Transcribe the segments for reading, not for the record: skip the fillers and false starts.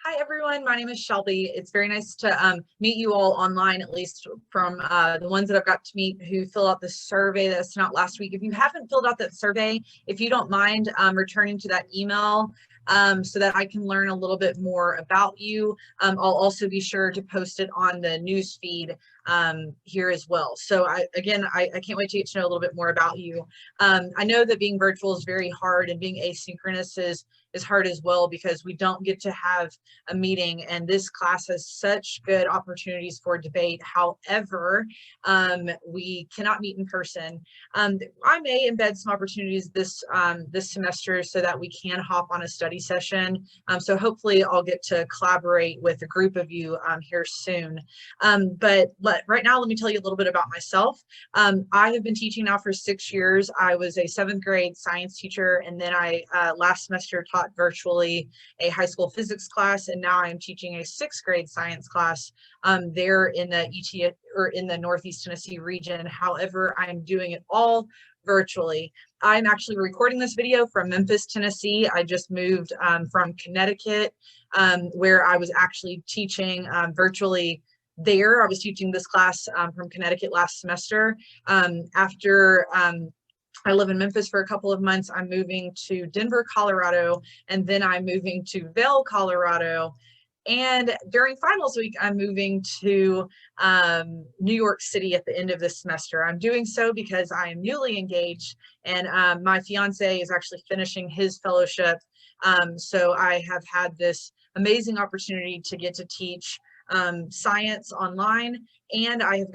Hi, everyone. My name is Shelby. It's very nice to meet you all online, at least from the ones that I've got to meet who fill out the survey that was sent out last week. If you haven't filled out that survey, if you don't mind returning to that email so that I can learn a little bit more about you. I'll also be sure to post it on the news feed here as well. So I can't wait to get to know a little bit more about you. I know that being virtual is very hard, and being asynchronous is hard as well, because we don't get to have a meeting, and this class has such good opportunities for debate. However, we cannot meet in person. I may embed some opportunities this semester so that we can hop on a study session. So hopefully I'll get to collaborate with a group of you here soon. But right now, let me tell you a little bit about myself. I have been teaching now for 6 years. I was a 7th grade science teacher, and then I last semester taught virtually a high school physics class, and now I'm teaching a 6th grade science class there in the in the Northeast Tennessee region. However, I'm doing it all virtually. I'm actually recording this video from Memphis, Tennessee. I just moved from Connecticut, where I was actually teaching virtually there. I was teaching this class from Connecticut last semester. After I live in Memphis for a couple of months, I'm moving to Denver, Colorado, and then I'm moving to Vail, Colorado. And during finals week, I'm moving to New York City at the end of this semester. I'm doing so because I am newly engaged, and my fiance is actually finishing his fellowship. So I have had this amazing opportunity to get to teach science online, and I have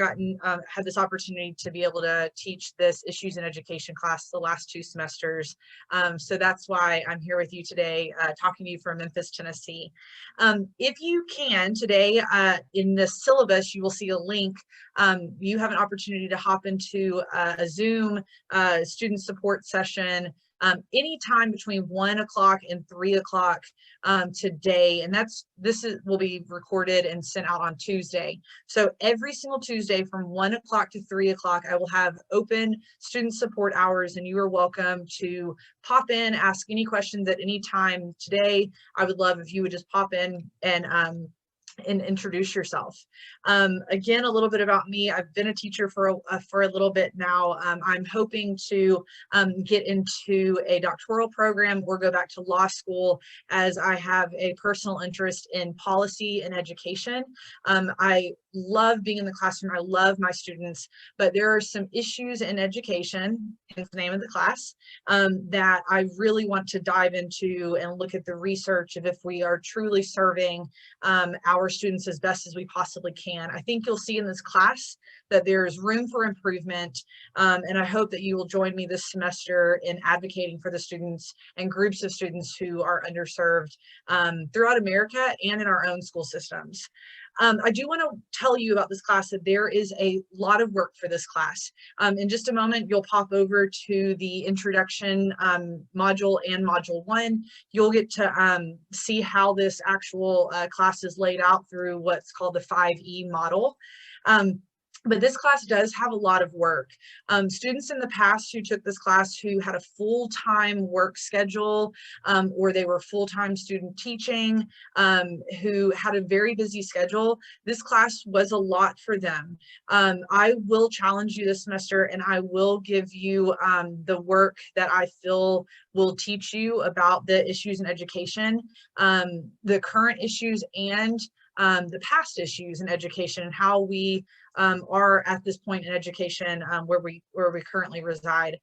had this opportunity to be able to teach this issues in education class the last 2 semesters. So that's why I'm here with you today, talking to you from Memphis, Tennessee. If you can today, in the syllabus, you will see a link. You have an opportunity to hop into a Zoom student support session anytime between 1 o'clock and 3 o'clock today, and will be recorded and sent out on Tuesday. So every single Tuesday from 1 o'clock to 3 o'clock, I will have open student support hours, and you are welcome to pop in, ask any questions at any time today. I would love if you would just pop in and introduce yourself. Again, a little bit about me. I've been a teacher for a little bit now. I'm hoping to get into a doctoral program or go back to law school, as I have a personal interest in policy and education. I love being in the classroom. I love my students, but there are some issues in education, hence the name of the class, that I really want to dive into and look at the research of if we are truly serving our students as best as we possibly can. I think you'll see in this class that there's room for improvement, and I hope that you will join me this semester in advocating for the students and groups of students who are underserved throughout America and in our own school systems. I do want to tell you about this class, that there is a lot of work for this class. In just a moment, you'll pop over to the introduction module and module 1. You'll get to see how this actual class is laid out through what's called the 5E model. But this class does have a lot of work. Students in the past who took this class who had a full-time work schedule, or they were full-time student teaching, who had a very busy schedule, this class was a lot for them. I will challenge you this semester, and I will give you the work that I feel will teach you about the issues in education, the current issues, and the past issues in education, and how we are at this point in education where we currently reside.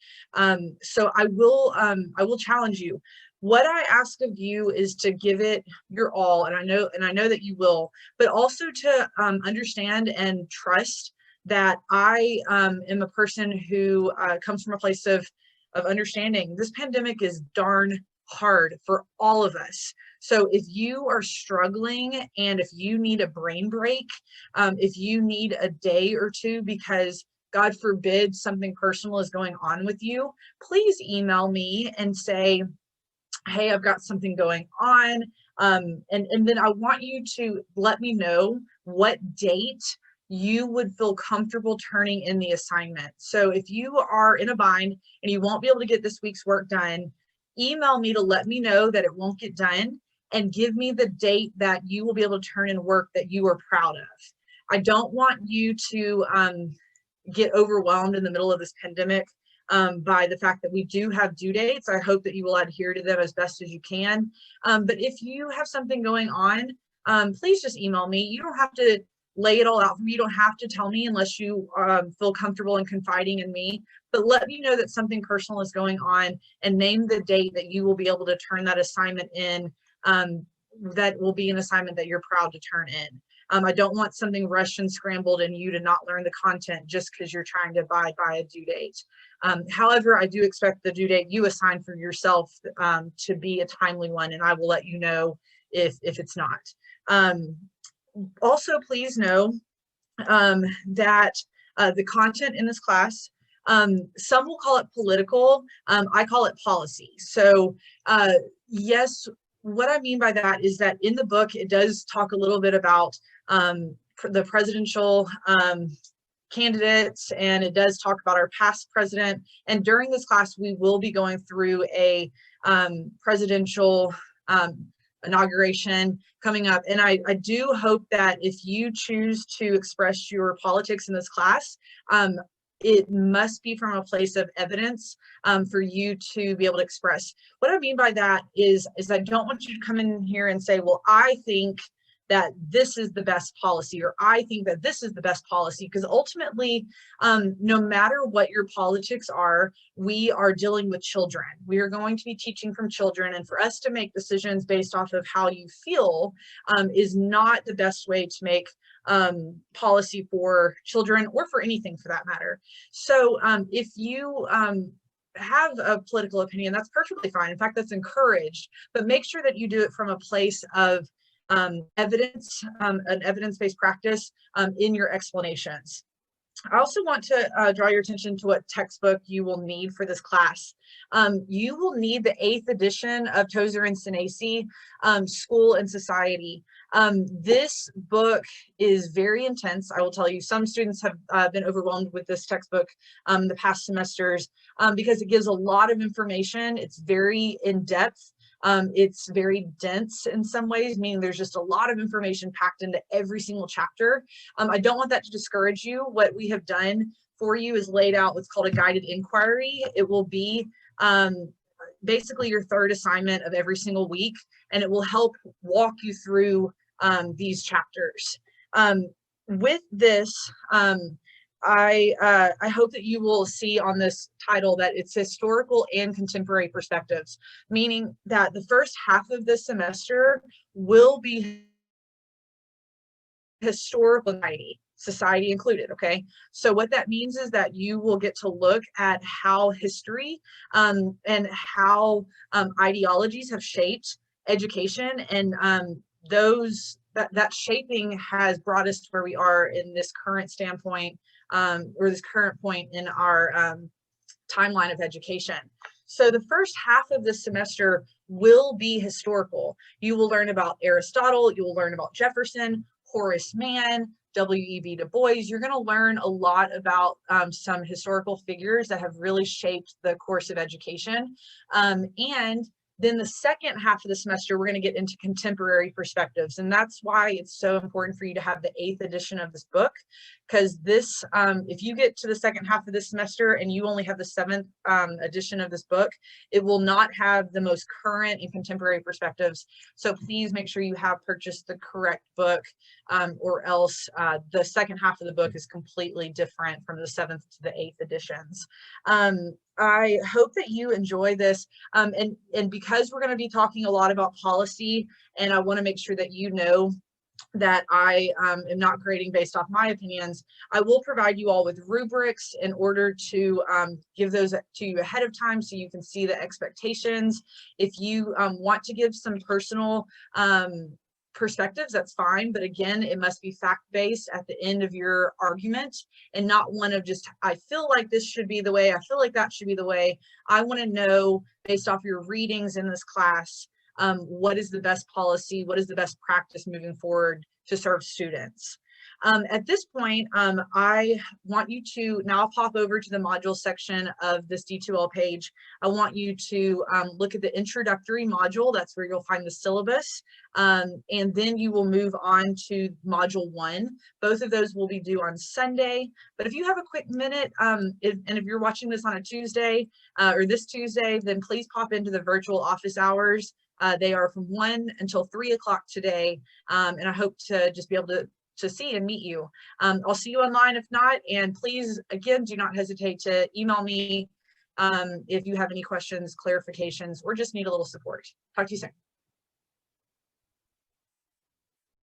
So I will challenge you. What I ask of you is to give it your all, and I know that you will, but also to understand and trust that I am a person who comes from a place of understanding. This pandemic is darn hard for all of us. So if you are struggling, and if you need a brain break, if you need a day or two because God forbid something personal is going on with you, please email me and say, hey, I've got something going on. And then I want you to let me know what date you would feel comfortable turning in the assignment. So if you are in a bind and you won't be able to get this week's work done, email me to let me know that it won't get done. and give me the date that you will be able to turn in work that you are proud of. I don't want you to get overwhelmed in the middle of this pandemic by the fact that we do have due dates. I hope that you will adhere to them as best as you can. But if you have something going on, please just email me. You don't have to lay it all out for me. You don't have to tell me unless you feel comfortable in confiding in me. But let me know that something personal is going on and name the date that you will be able to turn that assignment in. That will be an assignment that you're proud to turn in. I don't want something rushed and scrambled and you to not learn the content just because you're trying to abide by a due date. However, I do expect the due date you assign for yourself to be a timely one, and I will let you know if it's not. Also, please know that the content in this class, some will call it political, I call it policy. So yes, what I mean by that is that in the book, it does talk a little bit about the presidential candidates, and it does talk about our past president. And during this class, we will be going through a presidential inauguration coming up. And I do hope that if you choose to express your politics in this class, it must be from a place of evidence for you to be able to express. What I mean by that is I don't want you to come in here and say, well, I think that this is the best policy, or I think that this is the best policy, because ultimately, no matter what your politics are, we are dealing with children. We are going to be teaching from children, and for us to make decisions based off of how you feel is not the best way to make policy for children, or for anything for that matter. So if you have a political opinion, that's perfectly fine. In fact, that's encouraged, but make sure that you do it from a place of evidence, an evidence-based practice in your explanations. I also want to draw your attention to what textbook you will need for this class. You will need the 8th edition of Tozer and Sinesi, School and Society. This book is very intense. I will tell you, some students have been overwhelmed with this textbook the past semesters because it gives a lot of information. It's very in-depth. It's very dense in some ways, meaning there's just a lot of information packed into every single chapter. I don't want that to discourage you. What we have done for you is laid out what's called a guided inquiry. It will be basically your third assignment of every single week, and it will help walk you through these chapters. With this, I hope that you will see on this title that it's historical and contemporary perspectives, meaning that the first half of this semester will be historical society included, okay? So what that means is that you will get to look at how history and how ideologies have shaped education, and that shaping has brought us to where we are in this current standpoint, or this current point in our timeline of education. So the first half of this semester will be historical. You will learn about Aristotle, you will learn about Jefferson, Horace Mann, W.E.B. Du Bois. You're going to learn a lot about some historical figures that have really shaped the course of education. And then the second half of the semester, we're going to get into contemporary perspectives. And that's why it's so important for you to have the 8th edition of this book, because this, if you get to the second half of this semester and you only have the 7th edition of this book, it will not have the most current and contemporary perspectives. So please make sure you have purchased the correct book, or else the second half of the book is completely different from the 7th to the 8th editions. I hope that you enjoy this, and because we're going to be talking a lot about policy, and I want to make sure that you know that I am not grading based off my opinions, I will provide you all with rubrics in order to give those to you ahead of time so you can see the expectations. If you want to give some personal perspectives, that's fine, but again, it must be fact-based at the end of your argument, and not one of just, I feel like this should be the way, I feel like that should be the way. I want to know, based off your readings in this class, what is the best policy, what is the best practice moving forward to serve students. At this point, I want you to now pop over to the module section of this D2L page. I want you to look at the introductory module. That's where you'll find the syllabus. And then you will move on to module 1. Both of those will be due on Sunday. But if you have a quick minute, and if you're watching this on a Tuesday or this Tuesday, then please pop into the virtual office hours. They are from 1 until 3 o'clock today. And I hope to just be able to see and meet you. I'll see you online if not, and please, again, do not hesitate to email me if you have any questions, clarifications, or just need a little support. Talk to you soon.